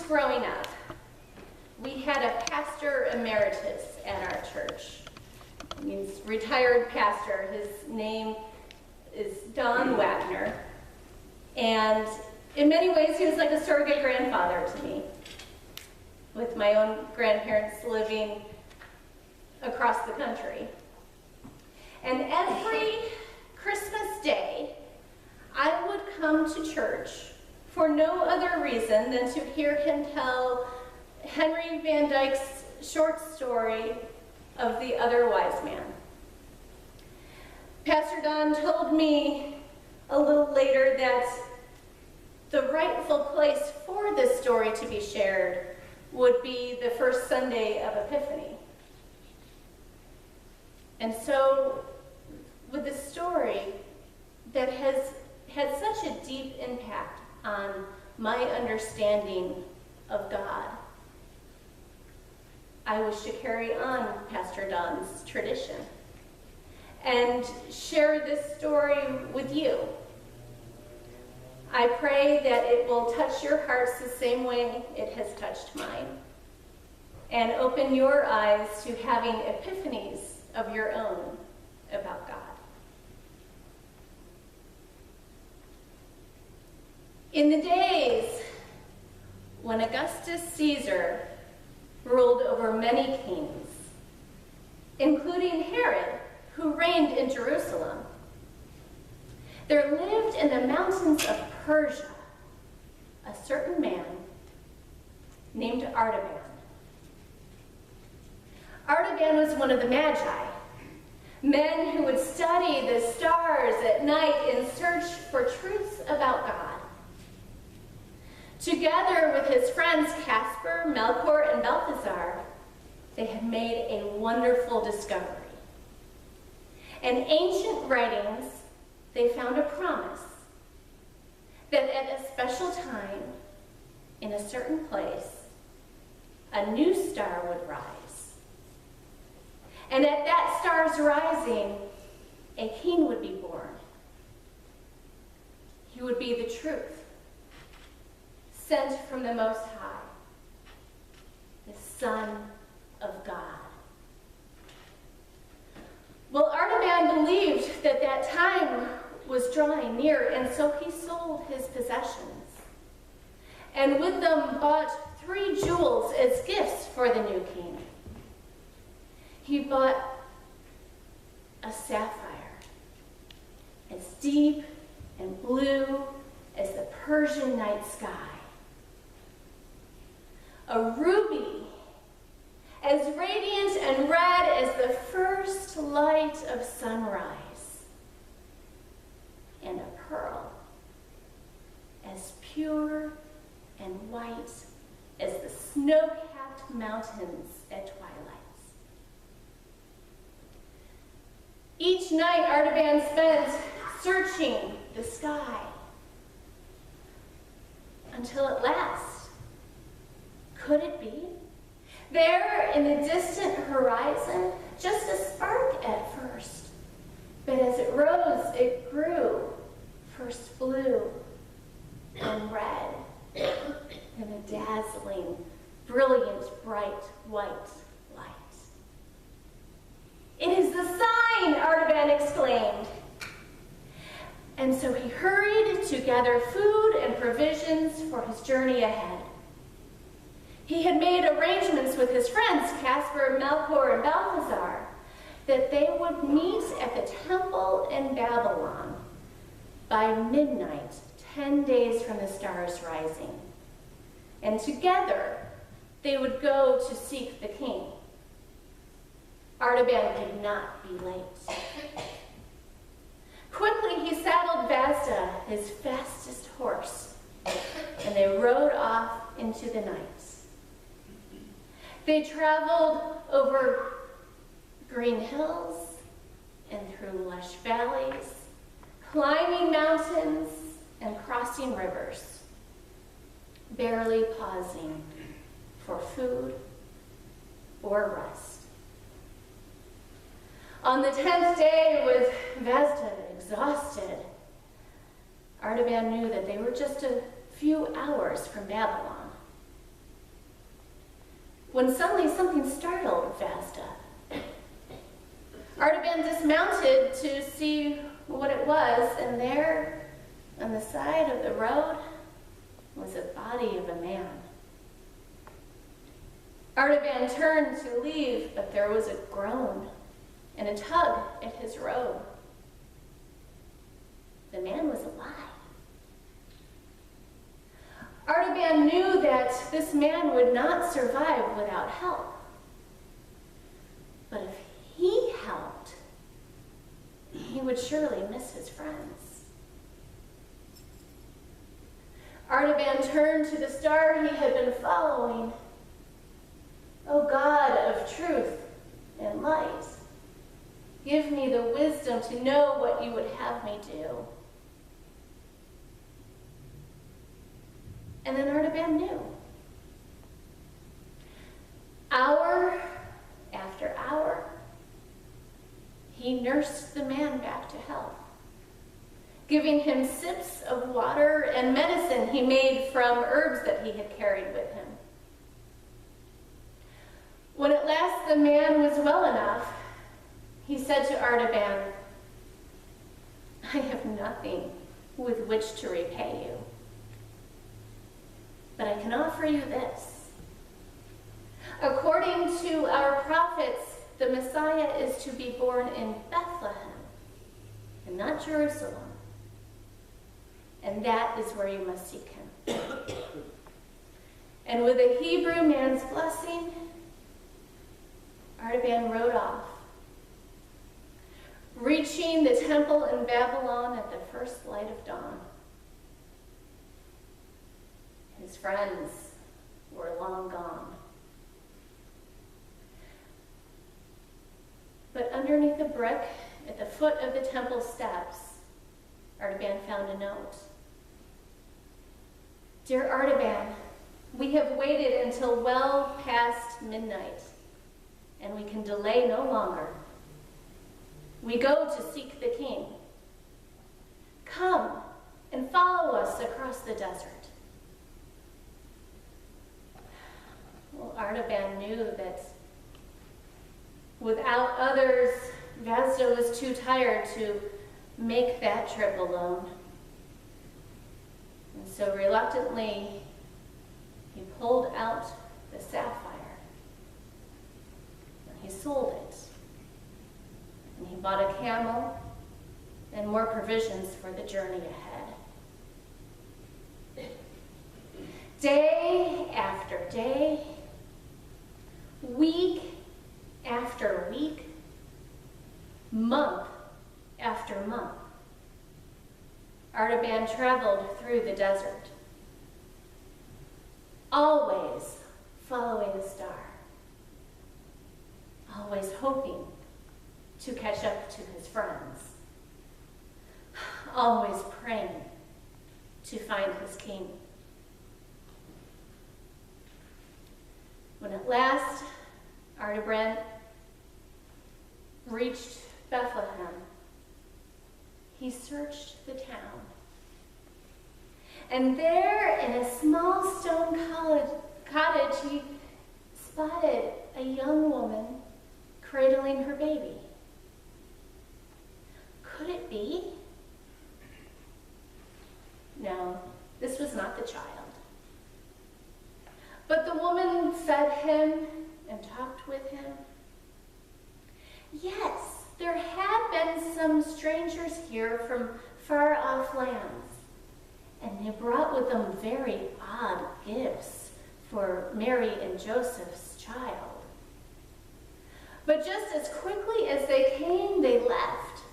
growing up, we had a pastor emeritus at our church. It means retired pastor. His name is Don Wagner. And in many ways, he was like a surrogate grandfather to me, with my own grandparents living across the country. And every Christmas Day, I would come to church for no other reason than to hear him tell Henry Van Dyke's short story of the other wise man. Pastor Don told me a little later that the rightful place for this story to be shared would be the first Sunday of Epiphany. And so, with a story that has had such a deep impact on my understanding of God, I wish to carry on Pastor Don's tradition and share this story with you. I pray that it will touch your hearts the same way it has touched mine, and open your eyes to having epiphanies of your own about God. In the days when Augustus Caesar ruled over many kings, including Herod, who reigned in Jerusalem, there lived in the mountains of Persia a certain man named Artaban. Artaban was one of the Magi, men who would study the stars at night in search for truths about God. Together with his friends Casper, Melchior, and Balthazar, they had made a wonderful discovery. In ancient writings, they found a promise that at a special time, in a certain place, a new star would rise. And at that star's rising, a king would be born. He would be the truth, sent from the Most High, the Son of God. Well, Artaban believed that that time was drawing near, and so he sold his possessions, and with them bought 3 jewels as gifts for the new king. He bought a sapphire as deep and blue as the Persian night sky, a ruby as radiant and red as the first light of sunrise, and a pearl as pure and white as the snow-capped mountains at twilight. Each night, Artaban spent searching the sky until at last, could it be? There in the distant horizon, just a spark at first, but as it rose, it grew, first blue and red, and a dazzling, brilliant, bright white light. "It is the sign," Artaban exclaimed. And so he hurried to gather food and provisions for his journey ahead. He had made arrangements with his friends, Casper, Melchior, and Balthazar, that they would meet at the temple in Babylon by midnight, 10 days from the stars rising. And together, they would go to seek the king. Artaban could not be late. Quickly, he saddled Vazda, his fastest horse, and they rode off into the night. They traveled over green hills and through lush valleys, climbing mountains and crossing rivers, barely pausing for food or rest. On the 10th day, with Vazda exhausted, Artaban knew that they were just a few hours from Babylon. when suddenly something startled Vasda. Artaban dismounted to see what it was, and there, on the side of the road, was a body of a man. Artaban turned to leave, but there was a groan and a tug at his robe. The man was alive. Artaban knew that this man would not survive without help. But if he helped, he would surely miss his friends. Artaban turned to the star he had been following. O God of truth and light, give me the wisdom to know what you would have me do. And then Artaban knew. Hour after hour, he nursed the man back to health, giving him sips of water and medicine he made from herbs that he had carried with him. When at last the man was well enough, he said to Artaban, I have nothing with which to repay you, but I can offer you this. According to our prophets, the Messiah is to be born in Bethlehem and not Jerusalem, and that is where you must seek him. And with a Hebrew man's blessing, Artaban rode off, reaching the temple in Babylon at the first light of dawn. His friends were long gone. But underneath a brick at the foot of the temple steps, Artaban found a note. Dear Artaban, we have waited until well past midnight, and we can delay no longer. We go to seek the king. Come and follow us across the desert. Well, Artaban knew that without others, Vasda was too tired to make that trip alone. And so reluctantly, he pulled out the sapphire. He sold it. And he bought a camel and more provisions for the journey ahead. Day after day, week after week, month after month, Artaban traveled through the desert, always following the star, always hoping to catch up to his friends, always praying to find his king. When at last Artaban reached Bethlehem, he searched the town. And there, in a small stone cottage, he spotted a young woman cradling her baby. Could it be? No, this was not the child. But the woman fed him and talked with him. Yes, there had been some strangers here from far-off lands, and they brought with them very odd gifts for Mary and Joseph's child. But just as quickly as they came, they left.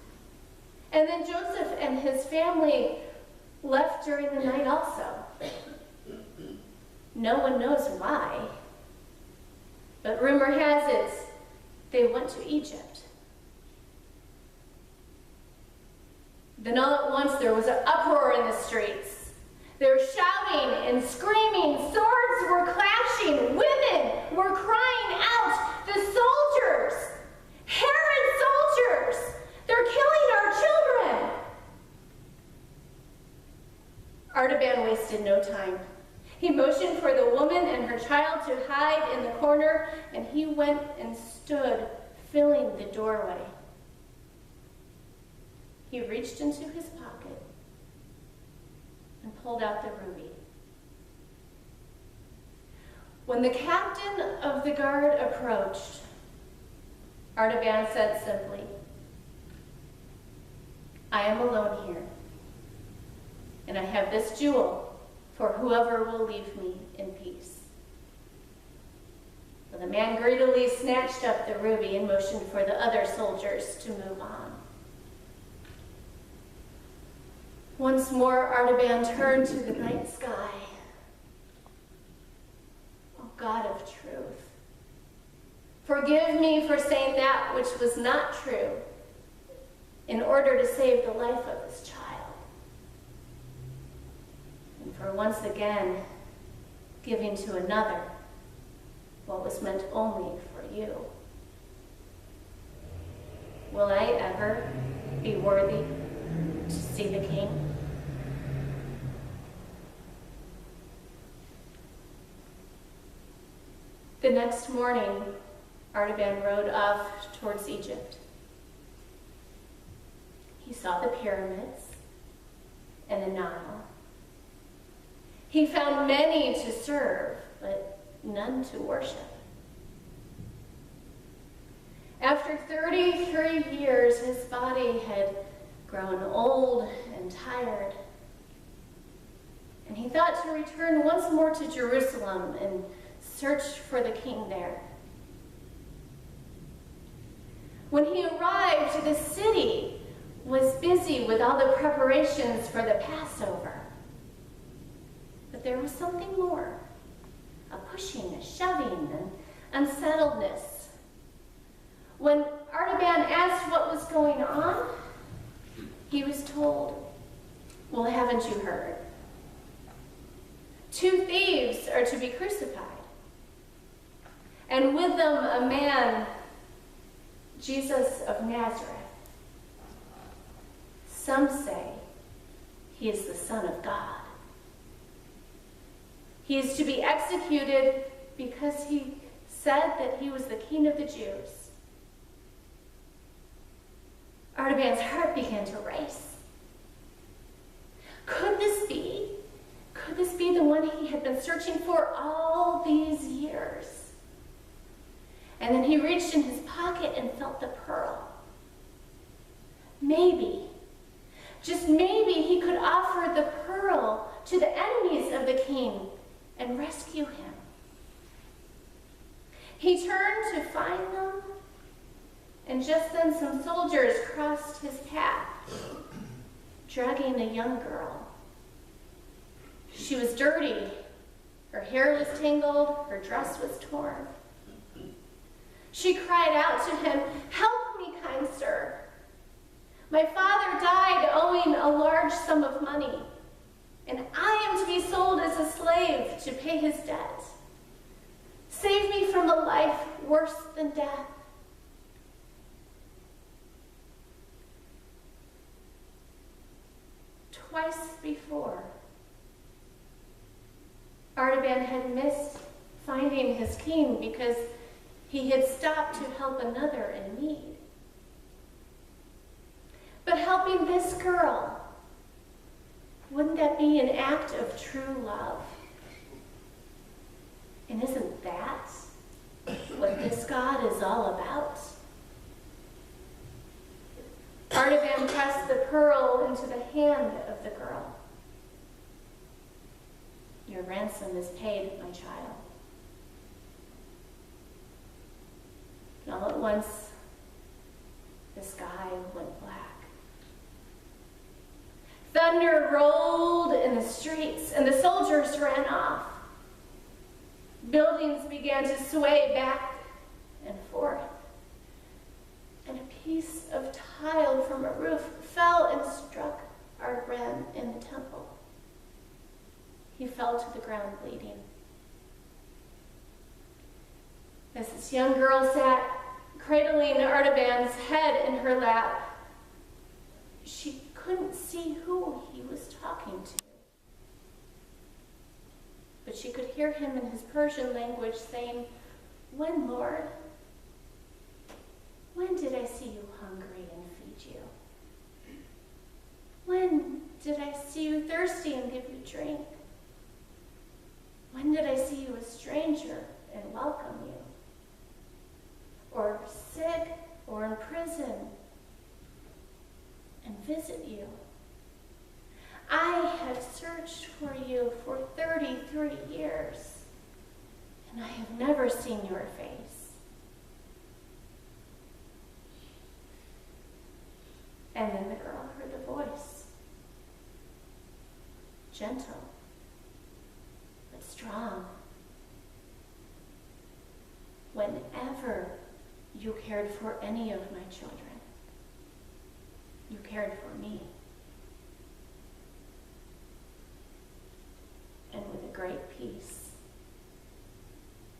And then Joseph and his family left during the night also. No one knows why, but rumor has it they went to Egypt. Then all at once there was an uproar in the streets. They were shouting and screaming, swords were clashing, women were crying out, the soldiers, Herod's soldiers, they're killing our children. Artaban wasted no time. He motioned for the woman and her child to hide in the corner, and he went and stood, filling the doorway. He reached into his pocket and pulled out the ruby. When the captain of the guard approached, Artaban said simply, "I am alone here, and I have this jewel for whoever will leave me in peace." Well, the man greedily snatched up the ruby and motioned for the other soldiers to move on. Once more, Artaban turned to the night sky. "Oh, God of truth, forgive me for saying that which was not true in order to save the life of this child. And for once again giving to another what was meant only for you. Will I ever be worthy to see the King?" The next morning, Artaban rode off towards Egypt. He saw the pyramids and the Nile. He found many to serve, but none to worship. After 33 years, his body had grown old and tired, and he thought to return once more to Jerusalem and search for the King there. When he arrived, the city was busy with all the preparations for the Passover. But there was something more, a pushing, a shoving, and unsettledness. When Artaban asked what was going on, he was told, "Well, haven't you heard? 2 thieves are to be crucified, and with them a man, Jesus of Nazareth. Some say he is the Son of God. He is to be executed because he said that he was the King of the Jews." Artaban's heart began to race. Could this be? Could this be the one he had been searching for all these years? And then he reached in his pocket and felt the pearl. Maybe, just maybe, he could offer the pearl to the enemies of the King and rescue him. He turned to find them, and just then some soldiers crossed his path, dragging a young girl. She was dirty, her hair was tangled, her dress was torn. She cried out to him, "Help me, kind sir. My father died owing a large sum of money, and I am to be sold as a slave to pay his debt. Save me from a life worse than death." Twice before, Artaban had missed finding his king because he had stopped to help another in need. But helping this girl, wouldn't that be an act of true love? And isn't that what this God is all about? Artaban pressed the pearl into the hand of the girl. "Your ransom is paid, my child." And all at once, the sky went black. Thunder rolled in the streets, and the soldiers ran off. Buildings began to sway back and forth, and a piece of tile from a roof fell and struck Artaban in the temple. He fell to the ground bleeding. As this young girl sat cradling Artaban's head in her lap, she couldn't see who he was talking to. But that she could hear him in his Persian language saying, "When, Lord? When did I see you hungry and feed you? When did I see you thirsty and give you drink? When did I see you a stranger and welcome you? Or sick or in prison and visit you? I have searched for you for 33 years, and I have never seen your face." And then the girl heard the voice, gentle but strong. "Whenever you cared for any of my children, you cared for me." And with a great peace,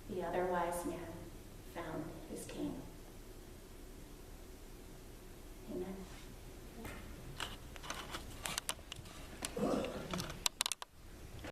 the other wise man